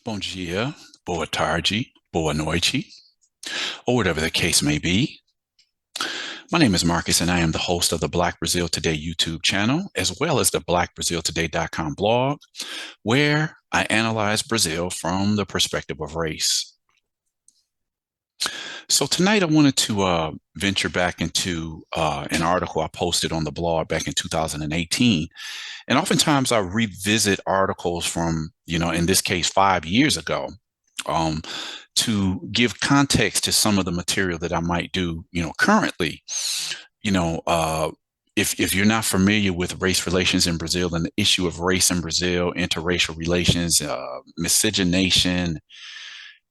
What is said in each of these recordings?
Bom dia, boa tarde, boa noite, or whatever the case may be. My name is Marcus, and I am the host of the Black Brazil Today YouTube channel, as well as the blackbraziltoday.com blog, where I analyze Brazil from the perspective of race. So tonight I wanted to venture back into an article I posted on the blog back in 2018. And oftentimes I revisit articles from, in this case, 5 years ago, um, to give context to some of the material that I might do, currently. You know, uh, if you're not familiar with race relations in Brazil and the issue of race in Brazil, interracial relations, miscegenation,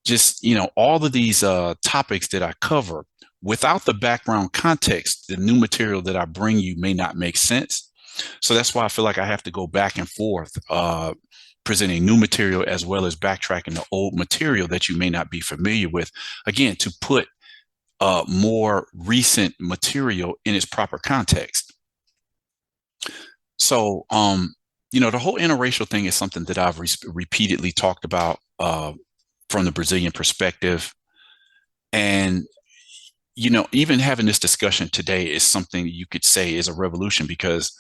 just all of these topics that I cover, without the background context, the new material that I bring you may not make sense. So that's why I feel like I have to go back and forth, presenting new material as well as backtracking the old material that you may not be familiar with, again, to put more recent material in its proper context. So, the whole interracial thing is something that I've repeatedly talked about from the Brazilian perspective. And, even having this discussion today is something you could say is a revolution, because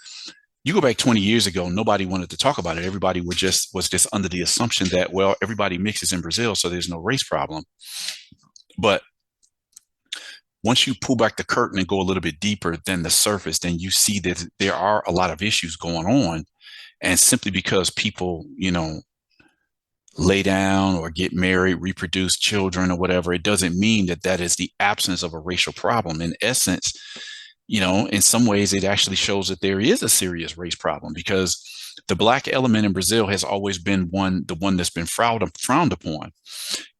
you go back 20 years ago, nobody wanted to talk about it. Everybody was just under the assumption that, well, everybody mixes in Brazil, so there's no race problem. But once you pull back the curtain and go a little bit deeper than the surface, then you see that there are a lot of issues going on. And simply because people, lay down or get married, reproduce children or whatever, it doesn't mean that that is the absence of a racial problem. In essence, in some ways, it actually shows that there is a serious race problem, because the Black element in Brazil has always been the one that's been frowned upon.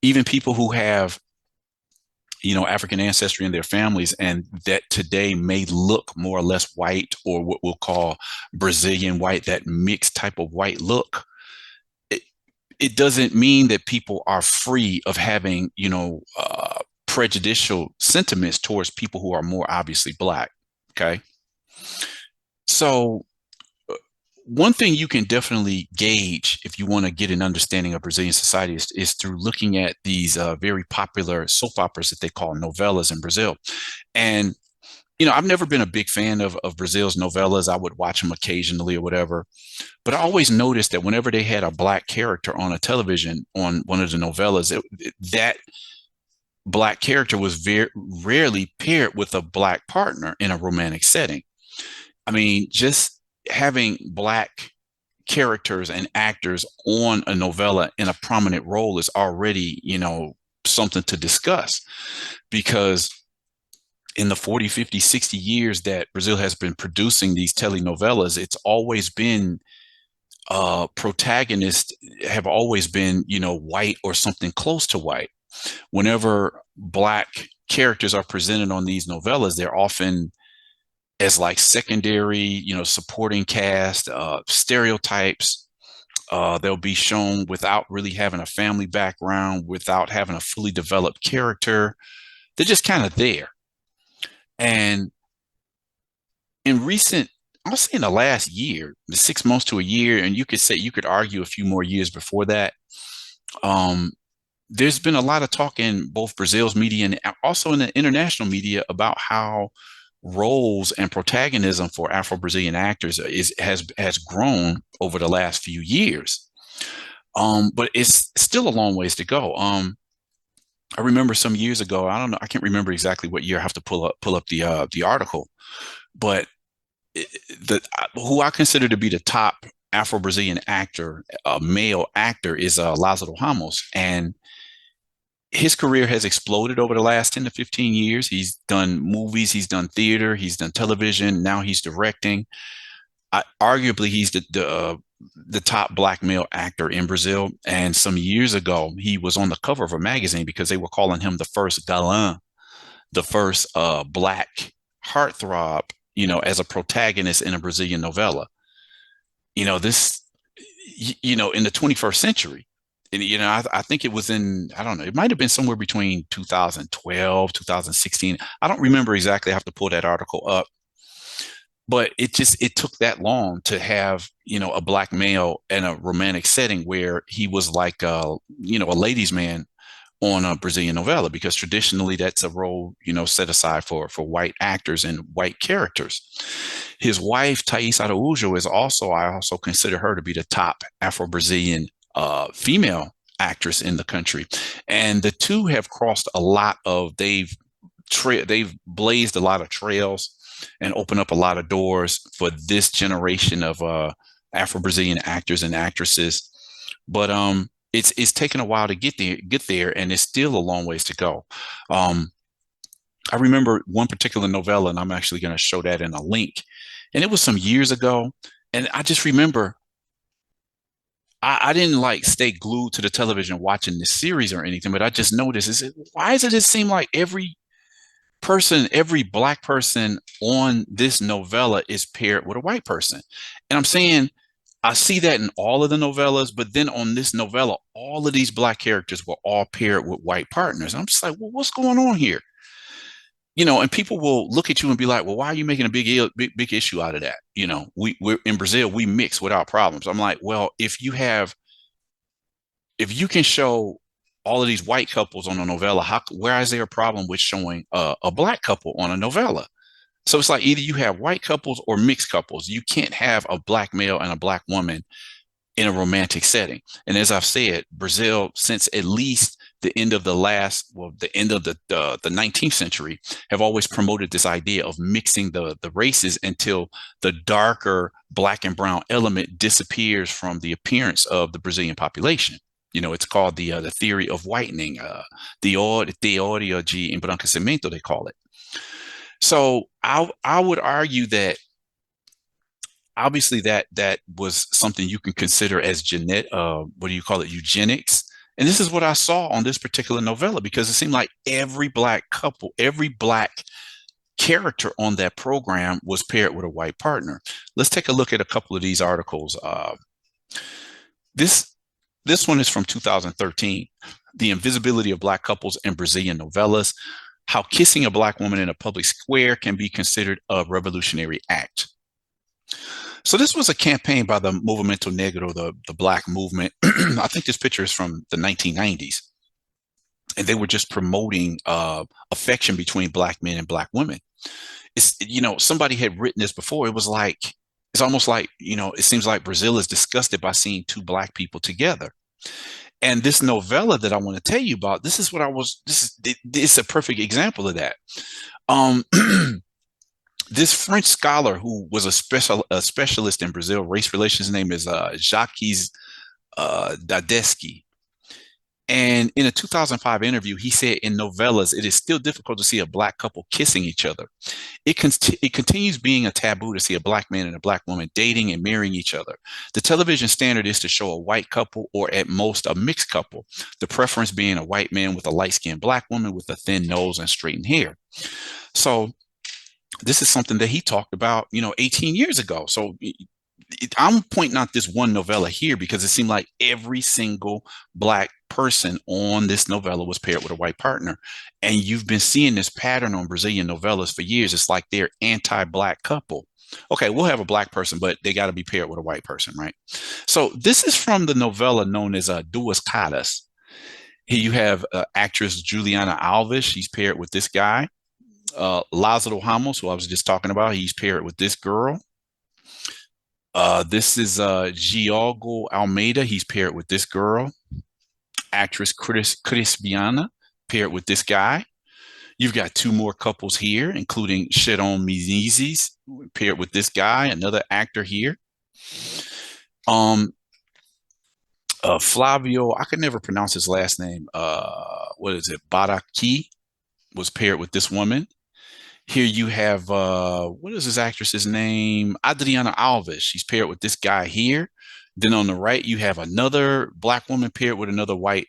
Even people who have, African ancestry in their families, and that today may look more or less white, or what we'll call Brazilian white, that mixed type of white look. It doesn't mean that people are free of having, prejudicial sentiments towards people who are more obviously Black. Okay. So one thing you can definitely gauge if you want to get an understanding of Brazilian society is through looking at these very popular soap operas that they call novellas in Brazil. And, I've never been a big fan of Brazil's novellas. I would watch them occasionally or whatever. But I always noticed that whenever they had a Black character on a television on one of the novellas, that Black character was very rarely paired with a Black partner in a romantic setting. I mean, just having Black characters and actors on a novella in a prominent role is already, something to discuss, because in the 40, 50, 60 years that Brazil has been producing these telenovelas, it's always been protagonists have always been, white or something close to white. Whenever Black characters are presented on these novellas, they're often as like secondary, supporting cast, stereotypes. They'll be shown without really having a family background, without having a fully developed character. They're just kind of there. And in recent, I'll say in the last year, the 6 months to a year, and you could argue a few more years before that, um, there's been a lot of talk in both Brazil's media and also in the international media about how roles and protagonism for Afro-Brazilian actors has grown over the last few years. But it's still a long ways to go. I remember some years ago, I don't know, I can't remember exactly what year. I have to pull up the article, but the who I consider to be the top Afro-Brazilian actor, male actor, is Lázaro Ramos, and his career has exploded over the last 10 to 15 years. He's done movies, he's done theater, he's done television. Now he's directing. Arguably, he's the top Black male actor in Brazil. And some years ago, he was on the cover of a magazine because they were calling him the first galã, the first Black heartthrob, as a protagonist in a Brazilian novella. This, in the 21st century. And, I think it was I don't know, it might have been somewhere between 2012, 2016. I don't remember exactly. I have to pull that article up. but it took that long to have, a black male in a romantic setting where he was like a ladies man on a Brazilian novella, because traditionally that's a role, set aside for white actors and white characters. His wife, Tais Araújo, I also consider her to be the top Afro-Brazilian female actress in the country. And the two have crossed a lot of, they've blazed a lot of trails and opened up a lot of doors for this generation of Afro-Brazilian actors and actresses. But it's taken a while to get there, and it's still a long ways to go. Um, I remember one particular novella, and I'm actually going to show that in a link. And it was some years ago, and I just remember I didn't like stay glued to the television watching this series or anything, but I just noticed, why does it seem like every black person on this novella is paired with a white person? And I'm saying I see that in all of the novellas, but then on this novella, all of these black characters were all paired with white partners. And I'm just like, well, what's going on here? And people will look at you and be like, well, why are you making a big issue out of that? We're in Brazil, we mix without problems. I'm like, well, if you can show all of these white couples on a novella, where is there a problem with showing a black couple on a novella? So it's like either you have white couples or mixed couples. You can't have a black male and a black woman in a romantic setting. And as I've said, Brazil, since at least the end of the 19th century, have always promoted this idea of mixing the races until the darker black and brown element disappears from the appearance of the Brazilian population. It's called the theory of whitening, teoria de embranquecimento, they call it. So I would argue that obviously that was something you can consider as what do you call it, eugenics. And this is what I saw on this particular novella, because it seemed like every black couple, every black character on that program was paired with a white partner. Let's take a look at a couple of these articles. This this one is from 2013. The Invisibility of Black Couples in Brazilian Novellas: How Kissing a Black Woman in a Public Square Can Be Considered a Revolutionary Act. So this was a campaign by the Movimento Negro, the Black movement. I think this picture is from the 1990s. And they were just promoting affection between Black men and Black women. Somebody had written this before. It's almost like, it seems like Brazil is disgusted by seeing two Black people together. And this novella that I want to tell you about, it's a perfect example of that. This French scholar who was a specialist in Brazil race relations, his name is Jacques Dadeschi. And in a 2005 interview, he said in novellas, it is still difficult to see a Black couple kissing each other. It continues being a taboo to see a Black man and a Black woman dating and marrying each other. The television standard is to show a white couple, or at most a mixed couple, the preference being a white man with a light-skinned Black woman with a thin nose and straightened hair. So this is something that he talked about, 18 years ago. So I'm pointing out this one novella here because it seemed like every single Black person on this novella was paired with a white partner. And you've been seeing this pattern on Brazilian novellas for years. It's like they're anti-Black couple. Okay, we'll have a Black person, but they got to be paired with a white person, right? So this is from the novella known as Duas Caras. Here you have actress Juliana Alves. She's paired with this guy. Lázaro Ramos, who I was just talking about, he's paired with this girl. This is Giogo Almeida. He's paired with this girl. Actress Chris Viana, paired with this guy. You've got two more couples here, including Sharon Menezes, paired with this guy, another actor here. Flavio, I could never pronounce his last name. What is it? Baraki was paired with this woman. Here you have, what is this actress's name? Adriana Alves. She's paired with this guy here. Then on the right, you have another Black woman paired with another white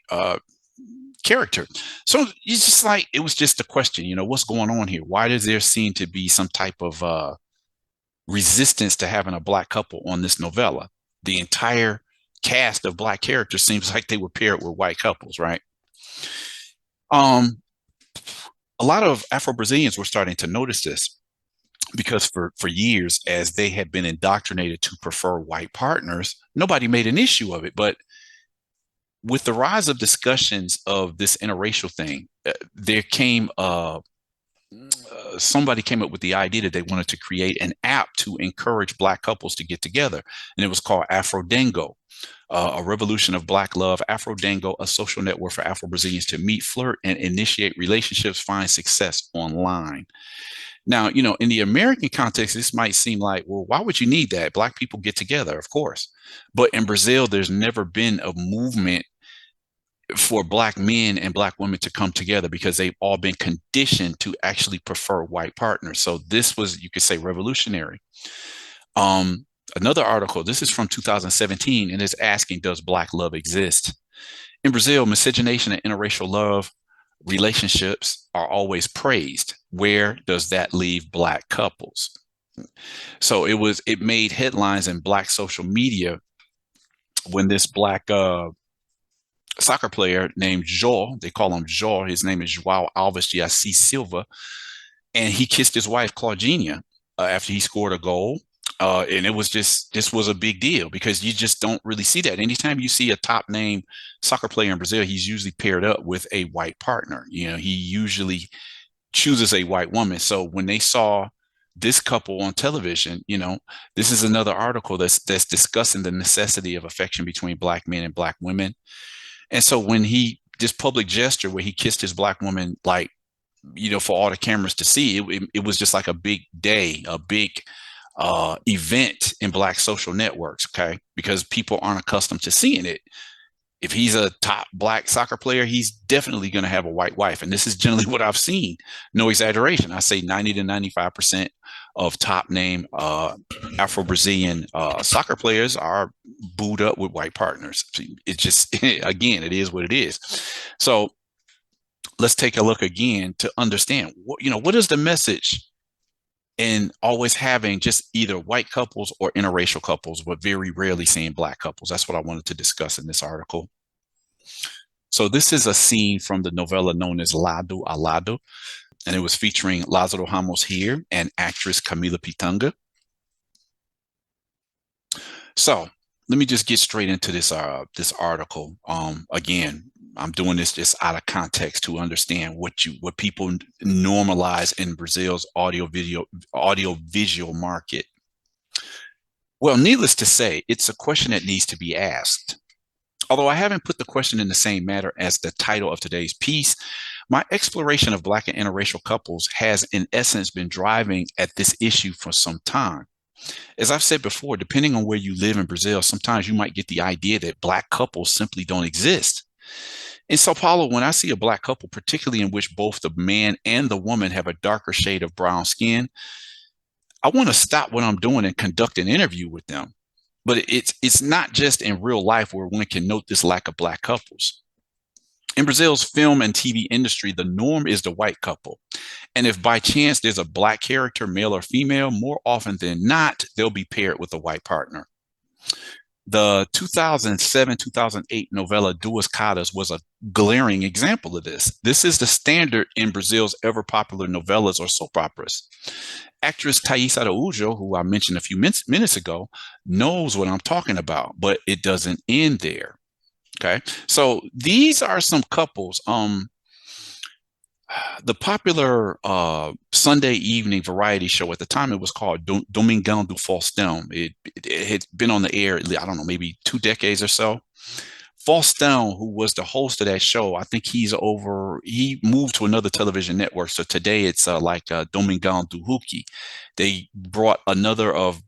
character. So it's just like, it was just a question, what's going on here? Why does there seem to be some type of resistance to having a Black couple on this novella? The entire cast of Black characters seems like they were paired with white couples, right? A lot of Afro-Brazilians were starting to notice this. because for years, as they had been indoctrinated to prefer white partners, nobody made an issue of it. But with the rise of discussions of this interracial thing, there came somebody came up with the idea that they wanted to create an app to encourage Black couples to get together, and it was called AfroDango. A revolution of Black love, AfroDango, a social network for Afro-Brazilians to meet, flirt, and initiate relationships, find success online. Now, in the American context, this might seem like, well, why would you need that? Black people get together, of course. But in Brazil, there's never been a movement for Black men and Black women to come together because they've all been conditioned to actually prefer white partners. So this was, you could say, revolutionary. Another article, this is from 2017, and it's asking, does Black love exist? In Brazil, miscegenation and interracial love relationships are always praised. Where does that leave Black couples? So it made headlines in Black social media when this Black soccer player named Jô, they call him Jô, his name is João Alves de Assis Silva, and he kissed his wife Claudinha after he scored a goal. And it was this was a big deal because you just don't really see that. Anytime you see a top name soccer player in Brazil, he's usually paired up with a white partner. He usually chooses a white woman. So when they saw this couple on television, this is another article that's discussing the necessity of affection between Black men and Black women. And so when this public gesture where he kissed his Black woman, like, for all the cameras to see, it was just like a big day, a big event in Black social networks, okay? Because people aren't accustomed to seeing it. If he's a top Black soccer player, he's definitely going to have a white wife. And this is generally what I've seen. No exaggeration. I say 90 to 95% of top name Afro-Brazilian soccer players are booed up with white partners. It just, again, it is what it is. So let's take a look again to understand what is the message in always having just either white couples or interracial couples, but very rarely seeing Black couples. That's what I wanted to discuss in this article. So this is a scene from the novella known as Lado a Lado, and it was featuring Lázaro Ramos here and actress Camila Pitanga. So let me just get straight into this article. Again, I'm doing this just out of context to understand what people normalize in Brazil's audio visual market. Well, needless to say, it's a question that needs to be asked. Although I haven't put the question in the same matter as the title of today's piece, my exploration of Black and interracial couples has in essence been driving at this issue for some time. As I've said before, depending on where you live in Brazil, sometimes you might get the idea that Black couples simply don't exist. In Sao Paulo, when I see a Black couple, particularly in which both the man and the woman have a darker shade of brown skin, I want to stop what I'm doing and conduct an interview with them. But it's not just in real life where one can note this lack of Black couples. In Brazil's film and TV industry, the norm is the white couple. And if by chance there's a Black character, male or female, more often than not, they'll be paired with a white partner. The 2007-2008 novella Duas Caras was a glaring example of this. This is the standard in Brazil's ever-popular novellas or soap operas. Actress Tais Ana Lazaro, who I mentioned a few minutes ago, knows what I'm talking about, but it doesn't end there. Okay, so these are some couples. The popular Sunday evening variety show at the time, it was called Domingão do Faustão. It had been on the air, I don't know, maybe 2 decades or so. Faustão, who was the host of that show, I think he moved to another television network. So today it's like Domingão do Hulk. They brought another of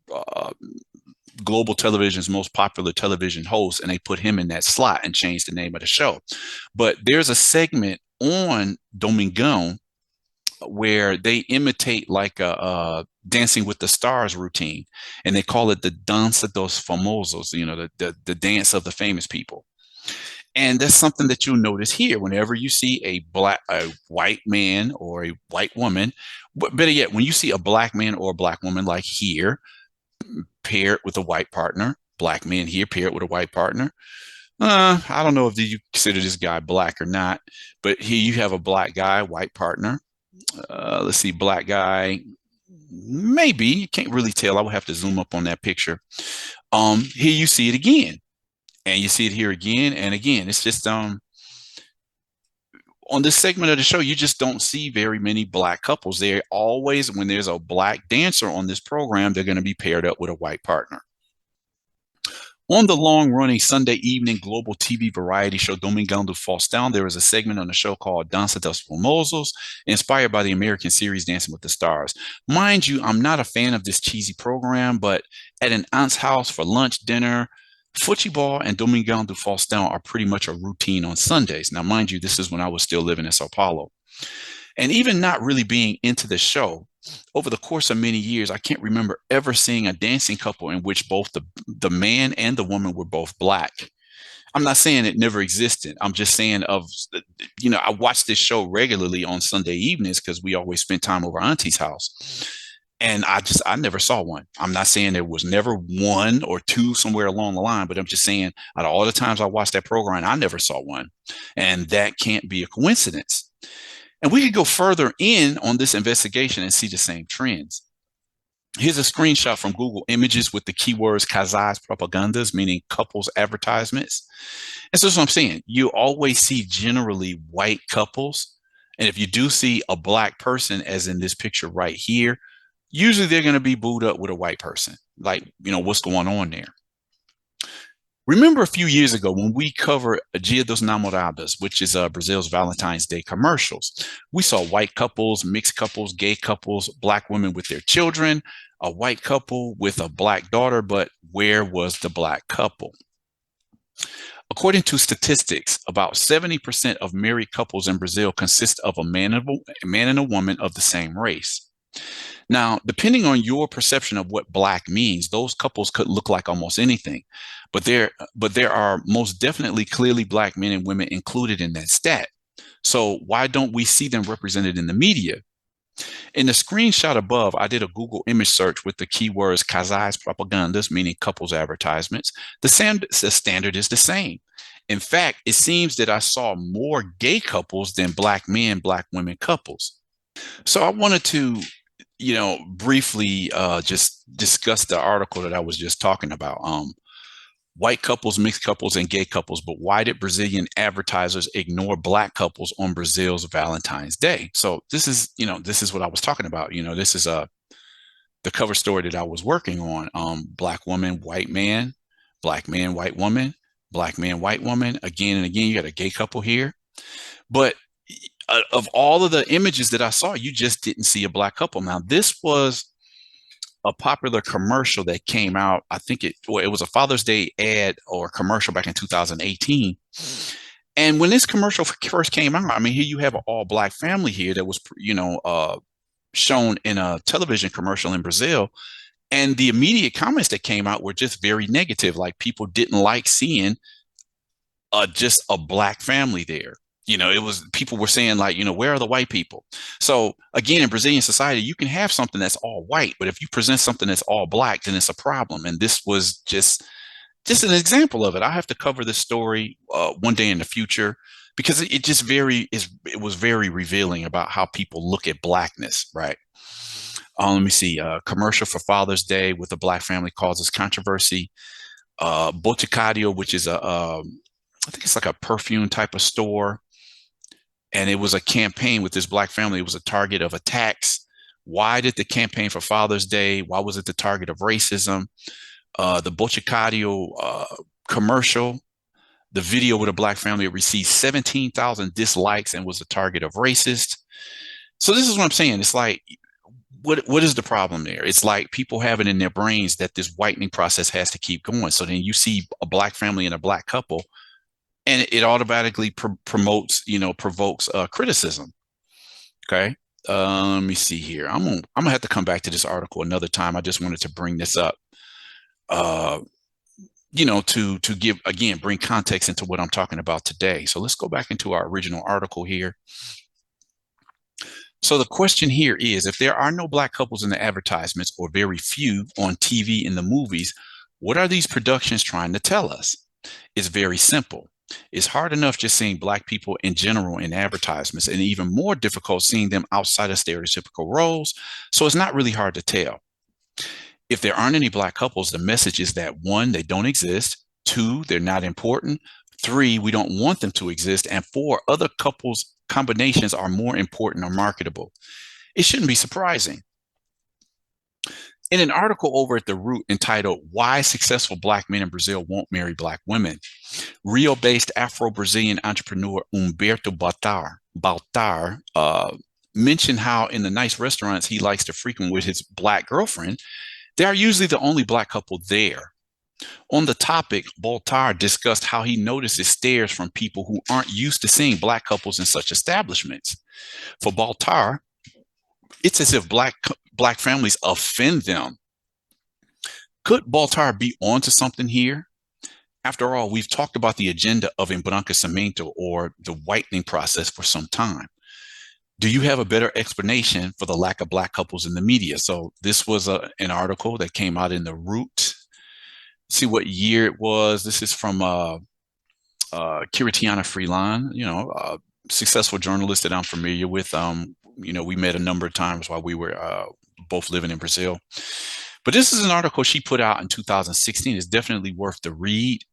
global television's most popular television hosts, and they put him in that slot and changed the name of the show. But there's a segment on Domingão where they imitate like a Dancing with the Stars routine, and they call it the Dança dos Famosos, the dance of the famous people. And that's something that you'll notice here whenever you see a white man or a white woman. But better yet, when you see a Black man or a Black woman, like here, paired with a white partner, Black man here paired with a white partner. I don't know if you consider this guy Black or not, but here you have a Black guy, white partner. Let's see, Black guy, Maybe you can't really tell. I would have to zoom up on that picture. Here you see it again, and you see it here again and again. It's just on this segment of the show, you just don't see very many black couples. They always, when there's a black dancer on this program, they're going to be paired up with a white partner. On the long-running Sunday evening global TV variety show Domingão do Faustão, there is a segment on the show called Dança dos Famosos, inspired by the American series Dancing with the Stars. Mind you, I'm not a fan of this cheesy program, but at an aunt's house for lunch, dinner, Futebol and Domingão do Faustão are pretty much a routine on Sundays. Now, mind you, this is when I was still living in Sao Paulo. And even not really being into the show, over the course of many years, I can't remember ever seeing a dancing couple in which both the man and the woman were both black. I'm not saying it never existed. I'm just saying I watched this show regularly on Sunday evenings because we always spent time over Auntie's house. And I never saw one. I'm not saying there was never one or two somewhere along the line, but I'm just saying out of all the times I watched that program, I never saw one. And that can't be a coincidence. And we could go further in on this investigation and see the same trends. Here's a screenshot from Google Images with the keywords casais propagandas, meaning couples advertisements. And so that's what I'm saying. You always see generally white couples. And if you do see a black person, as in this picture right here, usually they're going to be booed up with a white person. Like, what's going on there? Remember a few years ago when we covered Dia dos Namorados, which is Brazil's Valentine's Day commercials. We saw white couples, mixed couples, gay couples, black women with their children, a white couple with a black daughter, but where was the black couple? According to statistics, about 70% of married couples in Brazil consist of a man and a woman of the same race. Now, depending on your perception of what black means, those couples could look like almost anything, but there are most definitely clearly black men and women included in that stat. So why don't we see them represented in the media? In the screenshot above, I did a Google image search with the keywords casais propagandas, meaning couples advertisements. The standard is the same. In fact, it seems that I saw more gay couples than black men, black women couples. So I wanted to briefly just discuss the article that I was just talking about. White couples, mixed couples, and gay couples, but why did Brazilian advertisers ignore black couples on Brazil's Valentine's Day? So this is what I was talking about. This is the cover story that I was working on. Black woman, white man, black man, white woman, black man, white woman. Again and again, you got a gay couple here. But of all of the images that I saw, you just didn't see a black couple. Now, this was a popular commercial that came out. I think it was a Father's Day ad or commercial back in 2018. And when this commercial first came out, I mean, here you have an all black family here that was, shown in a television commercial in Brazil. And the immediate comments that came out were just very negative. Like people didn't like seeing just a black family there. It was people were saying like, where are the white people? So again, in Brazilian society, you can have something that's all white, but if you present something that's all black, then it's a problem. And this was just an example of it. I have to cover this story one day in the future because it was very revealing about how people look at blackness, right? Let me see. Commercial for Father's Day with a black family causes controversy. Boticário, which is I think it's like a perfume type of store. And it was a campaign with this black family. It was a target of attacks. Why did the campaign for Father's Day? Why was it the target of racism? The Boticário commercial, the video with a black family received 17,000 dislikes and was the target of racist. So this is what I'm saying. It's like, what is the problem there? It's like people have it in their brains that this whitening process has to keep going. So then you see a black family and a black couple, and it automatically provokes criticism. Okay. Let me see here. I'm gonna have to come back to this article another time. I just wanted to bring this up, to bring context into what I'm talking about today. So let's go back into our original article here. So the question here is, if there are no black couples in the advertisements or very few on TV in the movies, what are these productions trying to tell us? It's very simple. It's hard enough just seeing Black people in general in advertisements, and even more difficult seeing them outside of stereotypical roles. So it's not really hard to tell. If there aren't any Black couples, the message is that one, they don't exist. Two, they're not important. Three, we don't want them to exist. And four, other couples combinations are more important or marketable. It shouldn't be surprising. In an article over at The Root entitled Why Successful Black Men in Brazil Won't Marry Black Women, Rio-based Afro-Brazilian entrepreneur Humberto Baltar mentioned how in the nice restaurants he likes to frequent with his Black girlfriend, they are usually the only Black couple there. On the topic, Baltar discussed how he notices stares from people who aren't used to seeing Black couples in such establishments. For Baltar, it's as if Black families offend them. Could Baltar be onto something here? After all, we've talked about the agenda of embranquecimento, or the whitening process, for some time. Do you have a better explanation for the lack of Black couples in the media? So this was an article that came out in The Root. See what year it was. This is from Kiritiana Freeland, successful journalist that I'm familiar with. We met a number of times while we were both living in Brazil. But this is an article she put out in 2016. It's definitely worth the read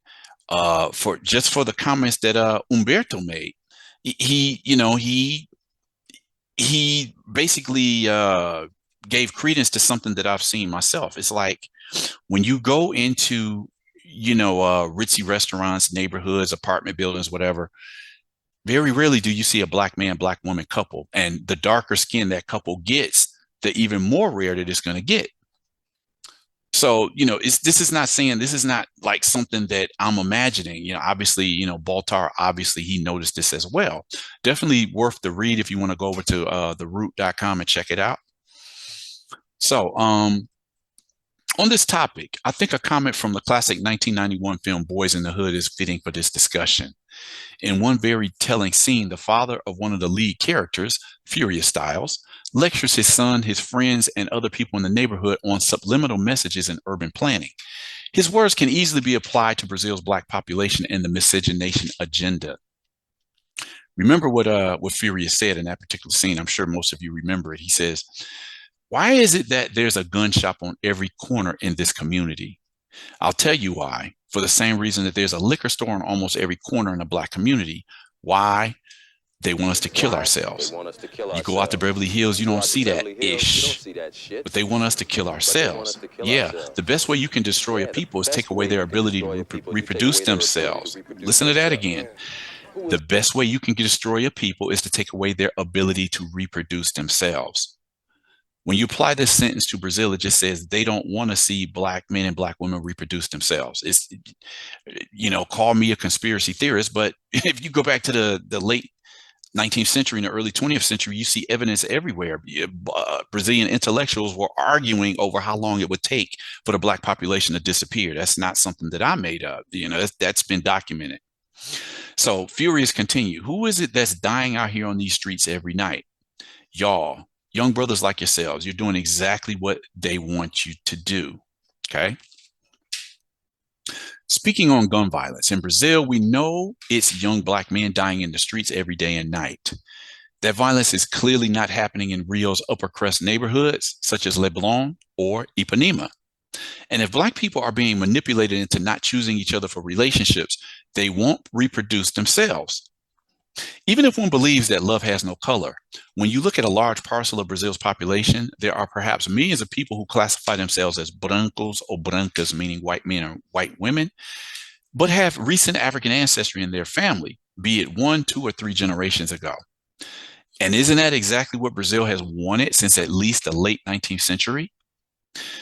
for the comments that Humberto made. He basically gave credence to something that I've seen myself. It's like when you go into, ritzy restaurants, neighborhoods, apartment buildings, whatever, very rarely do you see a Black man, Black woman couple. And the darker skin that couple gets, the even more rare that it's going to get. So, this is not like something that I'm imagining. Obviously, Baltar, obviously he noticed this as well. Definitely worth the read if you want to go over to theroot.com and check it out. So, on this topic, I think a comment from the classic 1991 film Boys in the Hood is fitting for this discussion. In one very telling scene, the father of one of the lead characters, Furious Styles, lectures his son, his friends, and other people in the neighborhood on subliminal messages in urban planning. His words can easily be applied to Brazil's Black population and the miscegenation agenda. Remember what Furious said in that particular scene. I'm sure most of you remember it. He says, "Why is it that there's a gun shop on every corner in this community? I'll tell you why. For the same reason that there's a liquor store on almost every corner in the Black community. Why? They want us to kill ourselves. You go out to Beverly Hills, you don't see that ish, but they want us to kill ourselves. Yeah, the best way you can destroy a people is take away their ability to reproduce themselves. Listen to that again. The best way you can destroy a people is to take away their ability to reproduce themselves." When you apply this sentence to Brazil, it just says they don't want to see Black men and Black women reproduce themselves. It's, call me a conspiracy theorist, but if you go back to the late 19th century and the early 20th century, you see evidence everywhere. Brazilian intellectuals were arguing over how long it would take for the Black population to disappear. That's not something that I made up. That's been documented. So Furious continue. Who is it that's dying out here on these streets every night? Y'all. Young brothers like yourselves, you're doing exactly what they want you to do, okay? Speaking on gun violence, in Brazil, we know it's young Black men dying in the streets every day and night. That violence is clearly not happening in Rio's upper crust neighborhoods, such as Leblon or Ipanema. And if Black people are being manipulated into not choosing each other for relationships, they won't reproduce themselves. Even if one believes that love has no color, when you look at a large parcel of Brazil's population, there are perhaps millions of people who classify themselves as brancos or brancas, meaning white men or white women, but have recent African ancestry in their family, be it 1, 2, or 3 generations ago. And isn't that exactly what Brazil has wanted since at least the late 19th century?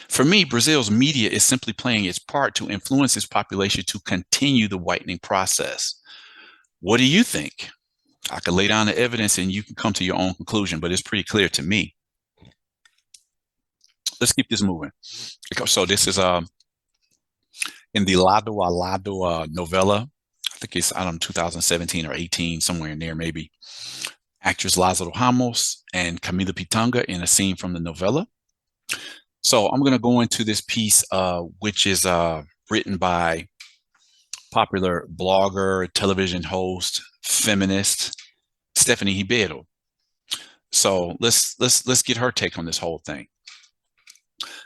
For me, Brazil's media is simply playing its part to influence its population to continue the whitening process. What do you think? I could lay down the evidence and you can come to your own conclusion, but it's pretty clear to me. Let's keep this moving. So this is in the Lado a Lado novella. I think it's, 2017 or 18, somewhere in there maybe. Actors Lázaro Ramos and Camila Pitanga in a scene from the novella. So I'm going to go into this piece, which is written by popular blogger, television host, feminist, Stephanie Heberto. So let's get her take on this whole thing.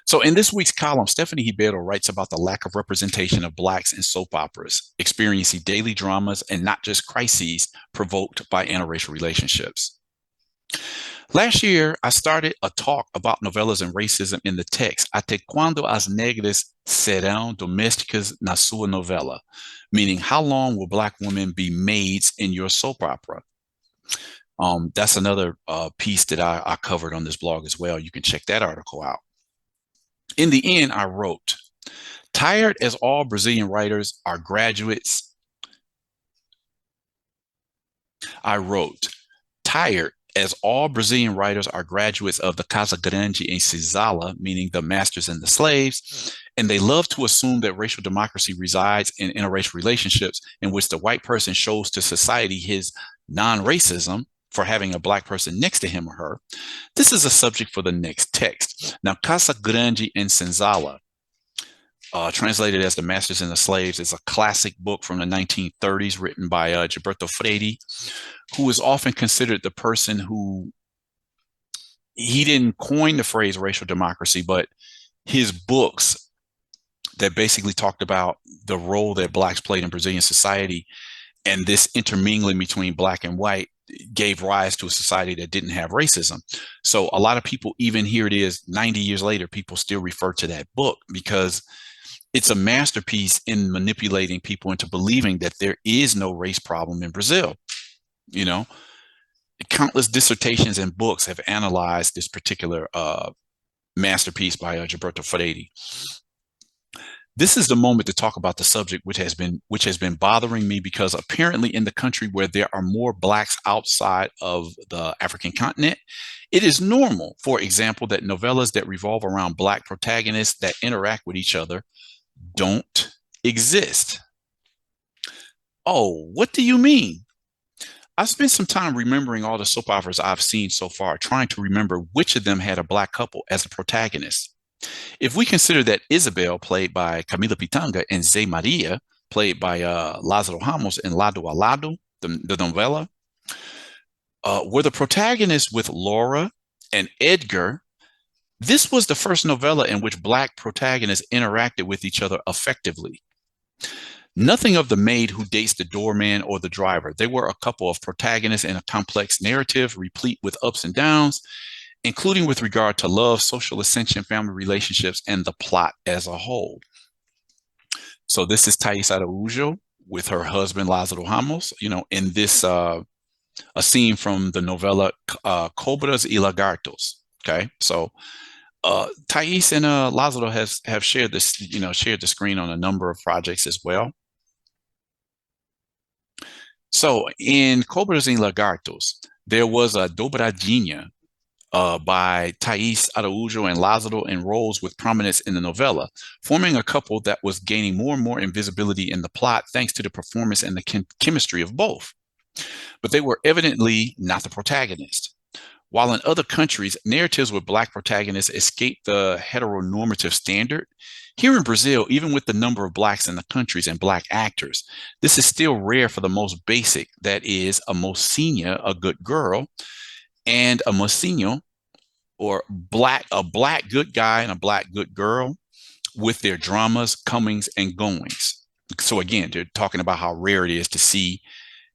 So in this week's column, Stephanie Heberto writes about the lack of representation of Blacks in soap operas, experiencing daily dramas and not just crises provoked by interracial relationships. Last year, I started a talk about novellas and racism in the text Até quando as negras serão domésticas na sua novela, meaning how long will Black women be maids in your soap opera? That's another piece that I covered on this blog as well. You can check that article out. In the end, I wrote, tired as all Brazilian writers are graduates. I wrote, tired as all Brazilian writers are graduates of the Casa Grande and Senzala, meaning the masters and the slaves, and they love to assume that racial democracy resides in interracial relationships in which the white person shows to society his non-racism for having a Black person next to him or her. This is a subject for the next text. Now, Casa Grande and Senzala, translated as The Masters and the Slaves, is a classic book from the 1930s written by Gilberto Freire, who is often considered the person who, he didn't coin the phrase racial democracy, but his books that basically talked about the role that Blacks played in Brazilian society and this intermingling between Black and white gave rise to a society that didn't have racism. So a lot of people, even here it is 90 years later, people still refer to that book because it's a masterpiece in manipulating people into believing that there is no race problem in Brazil. You know, countless dissertations and books have analyzed this particular masterpiece by Gilberto Freire. This is the moment to talk about the subject which has been bothering me because apparently in the country where there are more Blacks outside of the African continent, it is normal, for example, that novellas that revolve around Black protagonists that interact with each other don't exist. Oh, what do you mean? I spent some time remembering all the soap operas I've seen so far, trying to remember which of them had a Black couple as a protagonist. If we consider that Isabel, played by Camila Pitanga, and Zé Maria, played by Lázaro Ramos in Lado a Lado, the novella, were the protagonists with Laura and Edgar, this was the first novella in which Black protagonists interacted with each other effectively. Nothing of the maid who dates the doorman or the driver. They were a couple of protagonists in a complex narrative replete with ups and downs, including with regard to love, social ascension, family relationships, and the plot as a whole. So this is Tais Araújo with her husband, Lázaro Ramos, in this, a scene from the novella Cobras y Lagartos. Okay, so Tais and Lázaro have shared this, shared the screen on a number of projects as well. So in Cobras y Lagartos, there was a Dobradinha by Tais Araújo and Lázaro in roles with prominence in the novella, forming a couple that was gaining more and more invisibility in the plot thanks to the performance and the chemistry of both. But they were evidently not the protagonist. While in other countries, narratives with Black protagonists escape the heteronormative standard, here in Brazil, even with the number of Blacks in the countries and Black actors, this is still rare for the most basic, that is, a mocinha, a good girl, and a mocinho, or a Black good guy and a Black good girl with their dramas, comings, and goings. So again, they're talking about how rare it is to see,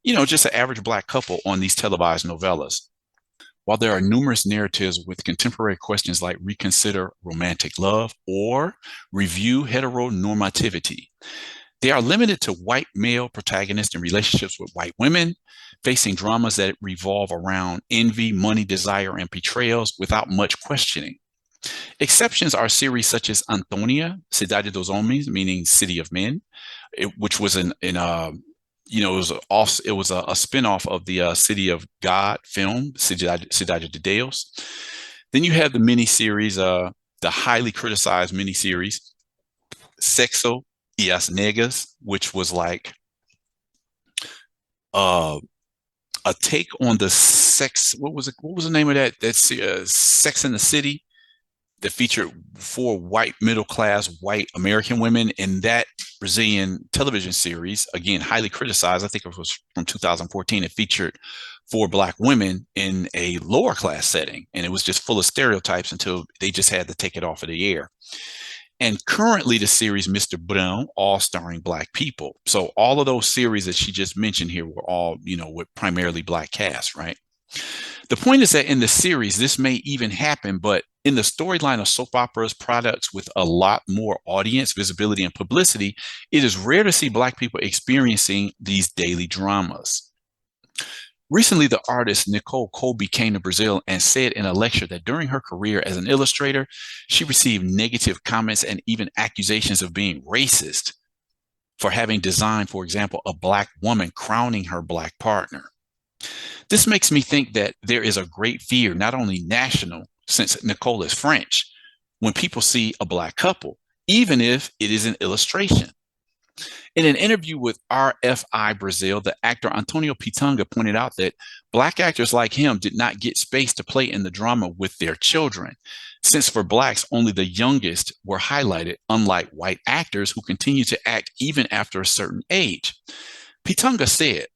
just an average Black couple on these televised novellas. While there are numerous narratives with contemporary questions like reconsider romantic love or review heteronormativity, they are limited to white male protagonists in relationships with white women, facing dramas that revolve around envy, money, desire, and betrayals without much questioning. Exceptions are series such as Antonia, Cidade dos Homens, meaning City of Men, which was it was a spinoff of the City of God film, Cidade de Deus. Then you have the miniseries, the highly criticized miniseries, Sexo y as Negas, which was like a take on the sex. What was it? What was the name of that? That's Sex in the City. that featured four white middle class white American women in that Brazilian television series. Again, highly criticized. I think it was from 2014. It featured four black women in a lower class setting, and it was just full of stereotypes until they just had to take it off of the air. And currently, the series Mr. Brown, all starring black people. So all of those series that she just mentioned here were all, with primarily black cast, right? The point is that in the series, this may even happen, but in the storyline of soap operas products with a lot more audience, visibility, and publicity, it is rare to see Black people experiencing these daily dramas. Recently, the artist Nicole Colby came to Brazil and said in a lecture that during her career as an illustrator, she received negative comments and even accusations of being racist for having designed, for example, a Black woman crowning her Black partner. This makes me think that there is a great fear, not only national, since Nicole is French, when people see a Black couple, even if it is an illustration. In an interview with RFI Brazil, the actor Antonio Pitanga pointed out that Black actors like him did not get space to play in the drama with their children, since for Blacks, only the youngest were highlighted, unlike white actors who continue to act even after a certain age. Pitanga said,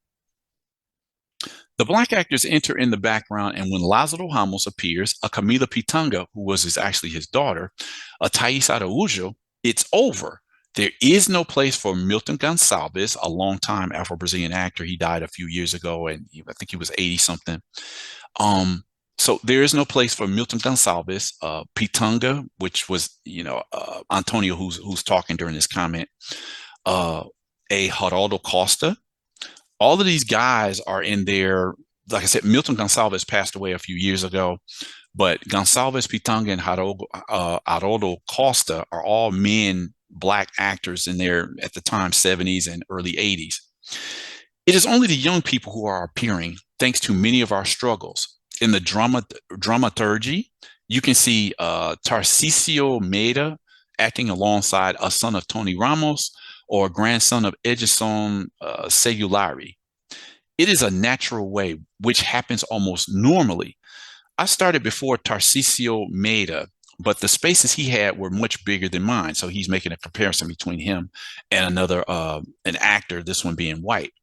the Black actors enter in the background, and when Lázaro Ramos appears, a Camila Pitanga, who was actually his daughter, a Tais Araújo, it's over. There is no place for Milton Gonçalves, a longtime Afro-Brazilian actor. He died a few years ago, and I think he was 80-something. So there is no place for Milton Gonçalves, Pitanga, which was, Antonio, who's talking during this comment, a Geraldo Costa. All of these guys are in there. Like I said, Milton Gonçalves passed away a few years ago, but Gonçalves, Pitanga, and Geraldo Costa are all men, Black actors in their, at the time, 70s and early 80s. It is only the young people who are appearing, thanks to many of our struggles. In the dramaturgy, you can see Tarcísio Meira acting alongside a son of Tony Ramos, or grandson of Edson Celulari. It is a natural way, which happens almost normally. I started before Tarcísio Meira, but the spaces he had were much bigger than mine. So he's making a comparison between him and another, an actor, this one being white.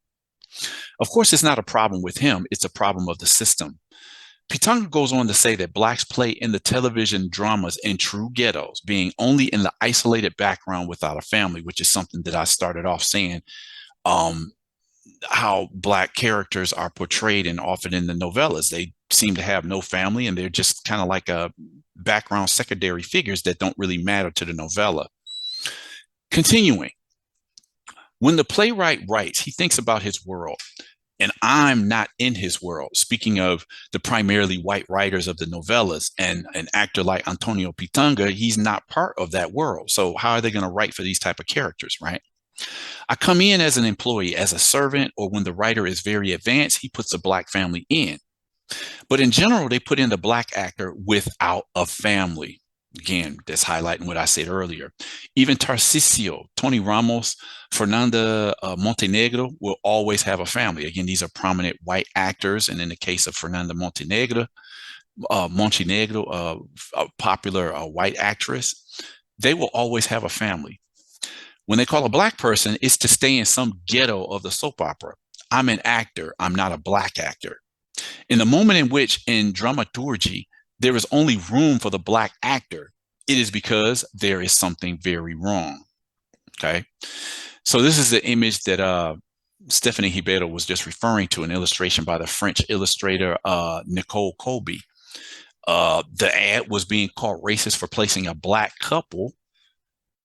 Of course, it's not a problem with him. It's a problem of the system. Pitanga goes on to say that Blacks play in the television dramas in true ghettos, being only in the isolated background without a family, which is something that I started off saying, how Black characters are portrayed and often in the novellas. They seem to have no family, and they're just kind of like a background secondary figures that don't really matter to the novella. Continuing, when the playwright writes, he thinks about his world. And I'm not in his world. Speaking of the primarily white writers of the novellas, and an actor like Antonio Pitanga, he's not part of that world. So how are they going to write for these type of characters, right? I come in as an employee, as a servant, or when the writer is very advanced, he puts a Black family in. But in general, they put in the Black actor without a family. Again, that's highlighting what I said earlier. Even Tarcísio, Tony Ramos, Fernanda Montenegro will always have a family. Again, these are prominent white actors. And in the case of Fernanda Montenegro, a popular white actress, they will always have a family. When they call a Black person, it's to stay in some ghetto of the soap opera. I'm an actor. I'm not a Black actor. In the moment in which, in dramaturgy, there is only room for the Black actor, it is because there is something very wrong. Okay. So this is the image that Stephanie Heberto was just referring to, an illustration by the French illustrator Nicole Colby. The ad was being called racist for placing a Black couple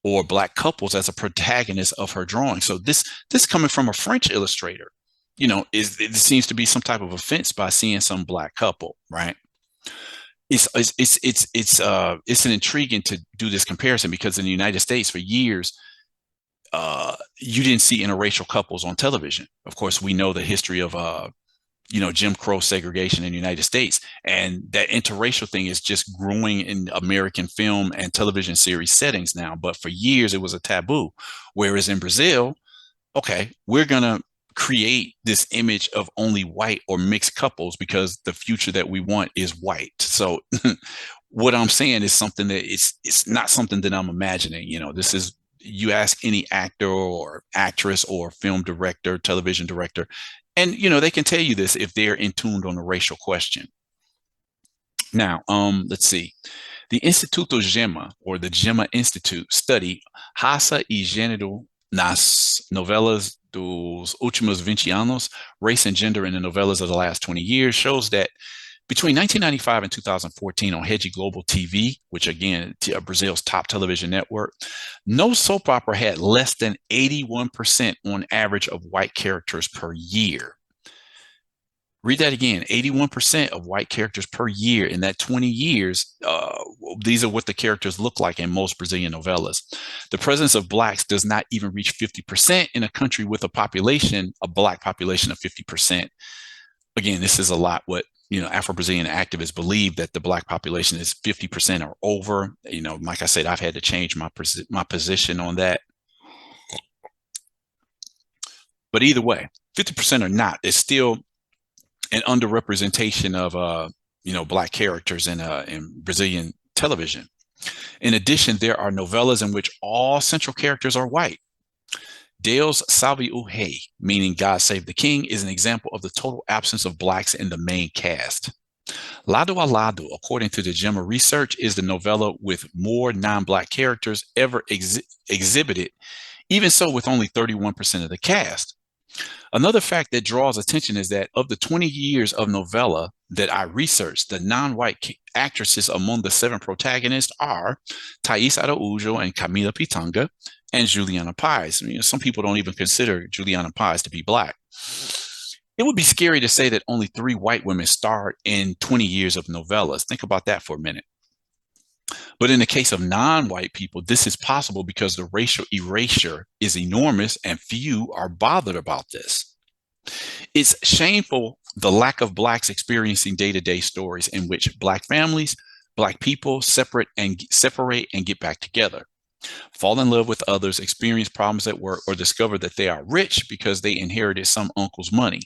or Black couples as a protagonist of her drawing. So this coming from a French illustrator, it seems to be some type of offense by seeing some Black couple, right? It's an intriguing to do this comparison, because in the United States for years, you didn't see interracial couples on television. Of course, we know the history of Jim Crow segregation in the United States, and that interracial thing is just growing in American film and television series settings now. But for years, it was a taboo. Whereas in Brazil, okay, we're gonna create this image of only white or mixed couples because the future that we want is white. So What I'm saying is something that it's not something that I'm imagining. This is, you ask any actor or actress or film director, television director, and they can tell you this if they're in tuned on the racial question. Now, let's see. The Instituto Gemma, or the Gemma Institute, study Raça e Gênero nas novelas dos últimos 20 anos, race and gender in the novellas of the last 20 years, shows that between 1995 and 2014 on Rede Global TV, which again, Brazil's top television network, no soap opera had less than 81% on average of white characters per year. Read that again, 81% of white characters per year. In that 20 years, these are what the characters look like in most Brazilian novellas. The presence of blacks does not even reach 50% in a country with a black population of 50%. Again, this is a lot what Afro-Brazilian activists believe, that the black population is 50% or over. Like I said, I've had to change my position on that. But either way, 50% or not, it's still an underrepresentation of black characters in Brazilian television. In addition, there are novellas in which all central characters are white. Deus Salve o Rei, meaning God Save the King, is an example of the total absence of blacks in the main cast. Lado a Lado, according to the Gemma research, is the novella with more non-black characters ever exhibited, even so with only 31% of the cast. Another fact that draws attention is that of the 20 years of novella that I researched, the non-white actresses among the 7 protagonists are Tais Araújo and Camila Pitanga and Juliana Paz. Some people don't even consider Juliana Paz to be black. It would be scary to say that only 3 white women starred in 20 years of novellas. Think about that for a minute. But in the case of non-white people, this is possible because the racial erasure is enormous and few are bothered about this. It's shameful, the lack of blacks experiencing day-to-day stories in which black families, black people separate and get back together, fall in love with others, experience problems at work, or discover that they are rich because they inherited some uncle's money.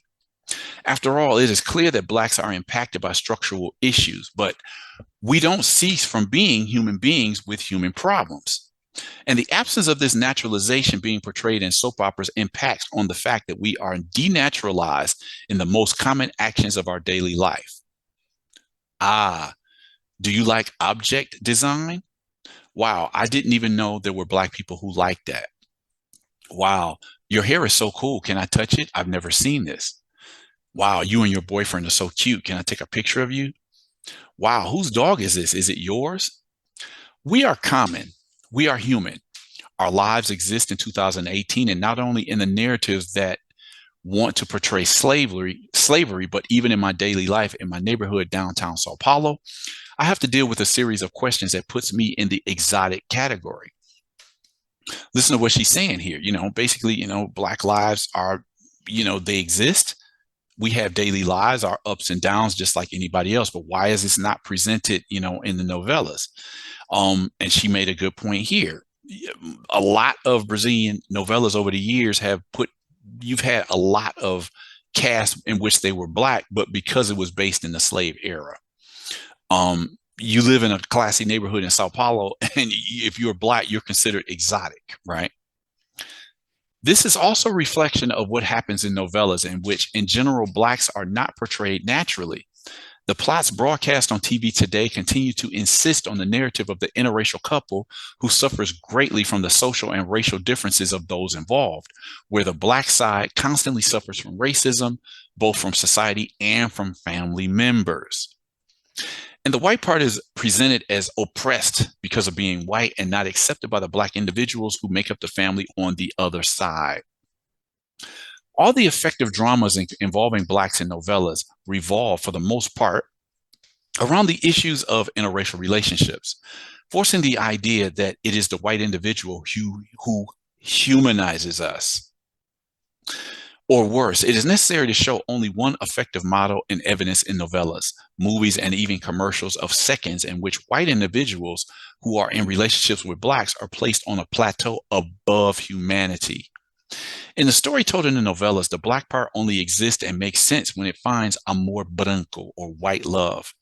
After all, it is clear that blacks are impacted by structural issues, but we don't cease from being human beings with human problems. And the absence of this naturalization being portrayed in soap operas impacts on the fact that we are denaturalized in the most common actions of our daily life. Do you like object design? Wow, I didn't even know there were black people who liked that. Wow, your hair is so cool. Can I touch it? I've never seen this. Wow, you and your boyfriend are so cute. Can I take a picture of you? Wow, whose dog is this? Is it yours? We are common. We are human. Our lives exist in 2018, and not only in the narratives that want to portray slavery, but even in my daily life in my neighborhood downtown Sao Paulo, I have to deal with a series of questions that puts me in the exotic category. Listen to what she's saying here. Basically, black lives are, they exist. We have daily lives, our ups and downs, just like anybody else. But why is this not presented, in the novellas? And she made a good point here. A lot of Brazilian novellas over the years you've had a lot of casts in which they were black, but because it was based in the slave era. You live in a classy neighborhood in Sao Paulo, and if you're black, you're considered exotic, right? This is also a reflection of what happens in novellas in which, in general, blacks are not portrayed naturally. The plots broadcast on TV today continue to insist on the narrative of the interracial couple who suffers greatly from the social and racial differences of those involved, where the black side constantly suffers from racism, both from society and from family members. And the white part is presented as oppressed because of being white and not accepted by the black individuals who make up the family on the other side. All the effective dramas involving blacks in novellas revolve, for the most part, around the issues of interracial relationships, forcing the idea that it is the white individual who humanizes us. Or worse, it is necessary to show only one effective model and evidence in novellas, movies, and even commercials of seconds in which white individuals who are in relationships with blacks are placed on a plateau above humanity. In the story told in the novellas, the black part only exists and makes sense when it finds amor branco, or white love.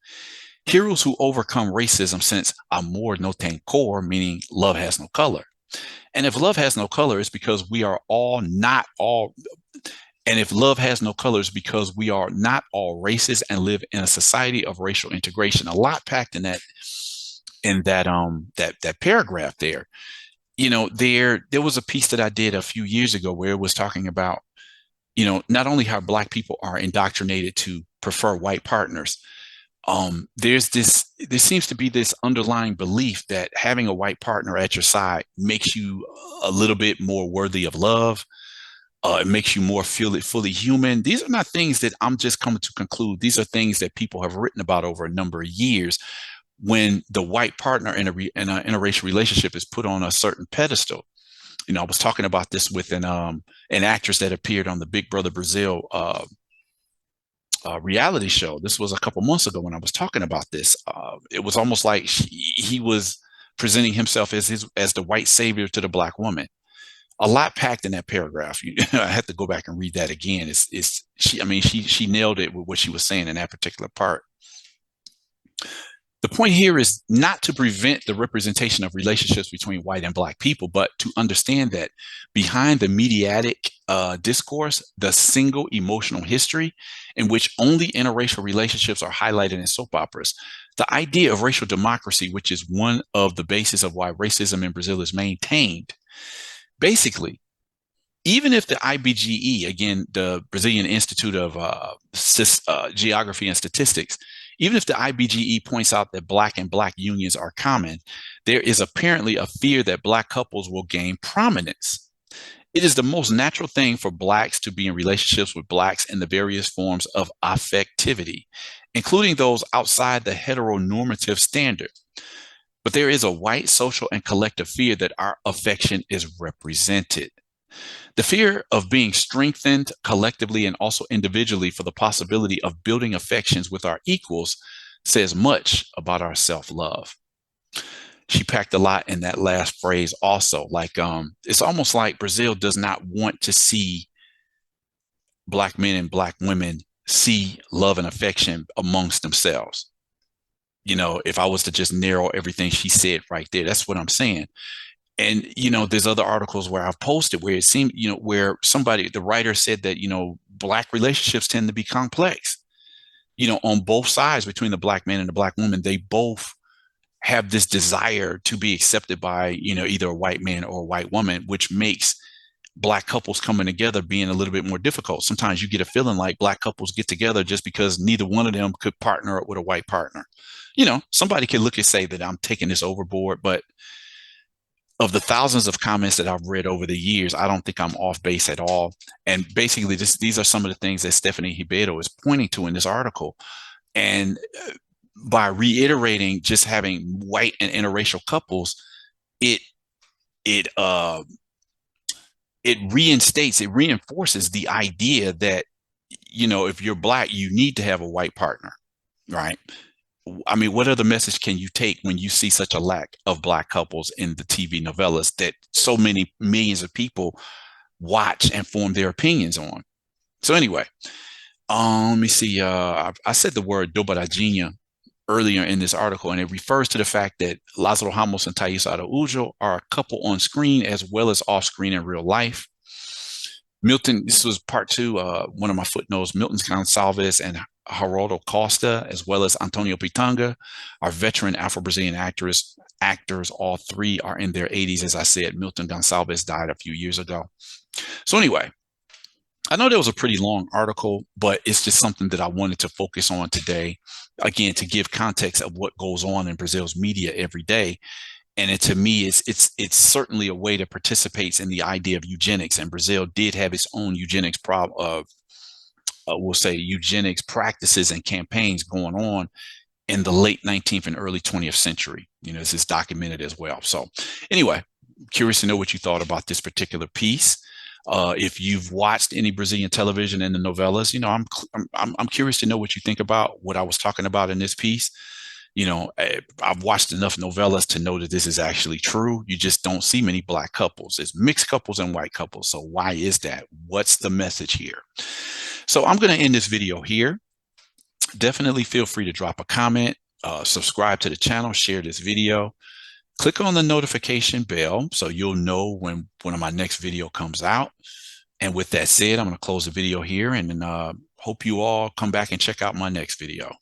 Heroes who overcome racism since amor no tem cor, meaning love has no color. And if love has no color, it's because we are all not all. And if love has no colors, because we are not all races and live in a society of racial integration. A lot packed in that paragraph there. There was a piece that I did a few years ago where it was talking about, not only how Black people are indoctrinated to prefer white partners. There seems to be this underlying belief that having a white partner at your side makes you a little bit more worthy of love. It makes you more feel it fully human. These are not things that I'm just coming to conclude. These are things that people have written about over a number of years. When the white partner in an interracial relationship is put on a certain pedestal. I was talking about this with an actress that appeared on the Big Brother Brazil reality show. This was a couple months ago when I was talking about this. It was almost like he was presenting himself as the white savior to the Black woman. A lot packed in that paragraph. I had to go back and read that again. She nailed it with what she was saying in that particular part. The point here is not to prevent the representation of relationships between white and Black people, but to understand that behind the mediatic discourse, the single emotional history in which only interracial relationships are highlighted in soap operas, the idea of racial democracy, which is one of the bases of why racism in Brazil is maintained, basically, even if the IBGE, again, the Brazilian Institute of Geography and Statistics, even if the IBGE points out that Black and Black unions are common, there is apparently a fear that Black couples will gain prominence. It is the most natural thing for Blacks to be in relationships with Blacks in the various forms of affectivity, including those outside the heteronormative standard. But there is a white social and collective fear that our affection is represented. The fear of being strengthened collectively and also individually for the possibility of building affections with our equals says much about our self-love. She packed a lot in that last phrase also. It's almost like Brazil does not want to see Black men and Black women see love and affection amongst themselves. If I was to just narrow everything she said right there, that's what I'm saying. And, there's other articles where I've posted where it seemed, where the writer said that, Black relationships tend to be complex, on both sides between the Black man and the Black woman. They both have this desire to be accepted by, either a white man or a white woman, which makes Black couples coming together being a little bit more difficult. Sometimes you get a feeling like Black couples get together just because neither one of them could partner up with a white partner. Somebody could look and say that I'm taking this overboard, but of the thousands of comments that I've read over the years, I don't think I'm off base at all. And basically, these are some of the things that Stephanie Heberto is pointing to in this article. And by reiterating just having white and interracial couples, it reinforces the idea that, if you're Black, you need to have a white partner, right? I mean, what other message can you take when you see such a lack of Black couples in the TV novellas that so many millions of people watch and form their opinions on? So anyway, let me see. I said the word dobradinha earlier in this article, and it refers to the fact that Lázaro Ramos and Tais Ana Lazaro are a couple on screen as well as off screen in real life. Milton, this was part two, one of my footnotes, Milton Gonçalves and Geraldo Costa, as well as Antonio Pitanga, are veteran Afro-Brazilian actors. All three are in their 80s. As I said, Milton Gonçalves died a few years ago. So anyway, I know that was a pretty long article, but it's just something that I wanted to focus on today, again, to give context of what goes on in Brazil's media every day. And to me, it's certainly a way that participates in the idea of eugenics. And Brazil did have its own eugenics we'll say eugenics practices and campaigns going on in the late 19th and early 20th century. This is documented as well. So anyway, curious to know what you thought about this particular piece. If you've watched any Brazilian television and the novellas, I'm curious to know what you think about what I was talking about in this piece. I've watched enough novellas to know that this is actually true. You just don't see many Black couples. It's mixed couples and white couples. So why is that? What's the message here? So I'm going to end this video here. Definitely feel free to drop a comment. subscribe to the channel, share this video, click on the notification bell so you'll know when one of my next video comes out. And with that said, I'm going to close the video here, and then hope you all come back and check out my next video.